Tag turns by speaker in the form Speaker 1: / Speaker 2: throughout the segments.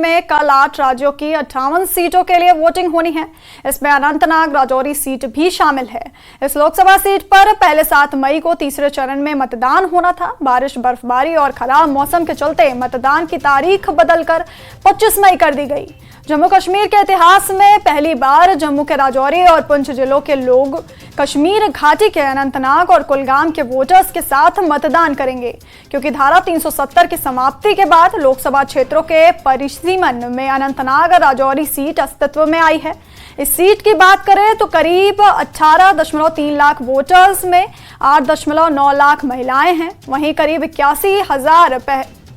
Speaker 1: में कल 8 राज्यों की 58 सीटों के लिए वोटिंग होनी है। इसमें अनंतनाग राजौरी सीट भी शामिल है। इस लोकसभा सीट पर पहले 7 मई को तीसरे चरण में मतदान होना था। बारिश, बर्फबारी और खराब मौसम के चलते मतदान की तारीख बदलकर 25 मई कर दी गई। जम्मू कश्मीर के इतिहास में पहली बार जम्मू के राजौरी और पुंछ जिलों के लोग कश्मीर घाटी के अनंतनाग और कुलगाम के वोटर्स के साथ मतदान करेंगे, क्योंकि धारा 370 की समाप्ति के बाद लोकसभा क्षेत्रों के परिसीमन में अनंतनाग राजौरी सीट अस्तित्व में आई है। इस सीट की बात करें तो करीब 18.3 लाख वोटर्स में 8.9 लाख महिलाएं हैं। वहीं करीब 81,000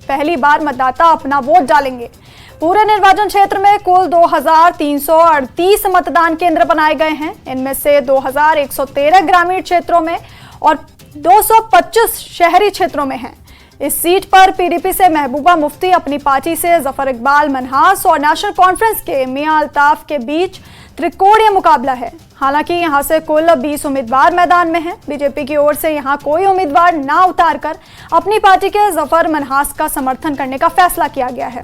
Speaker 1: पहली बार मतदाता अपना वोट डालेंगे। पूरे निर्वाचन क्षेत्र में कुल 2,338 मतदान केंद्र बनाए गए हैं। इनमें से 2,113 ग्रामीण क्षेत्रों में और 225 शहरी क्षेत्रों में हैं। इस सीट पर पीडीपी से महबूबा मुफ्ती अपनी पार्टी से जफर इकबाल मनहास और नेशनल कॉन्फ्रेंस के मियां अल्ताफ के बीच त्रिकोणीय मुकाबला है। हालांकि यहां से कुल 20 उम्मीदवार मैदान में हैं। बीजेपी की ओर से यहां कोई उम्मीदवार ना उतारकर अपनी पार्टी के जफर मनहास का समर्थन करने का फैसला किया गया है।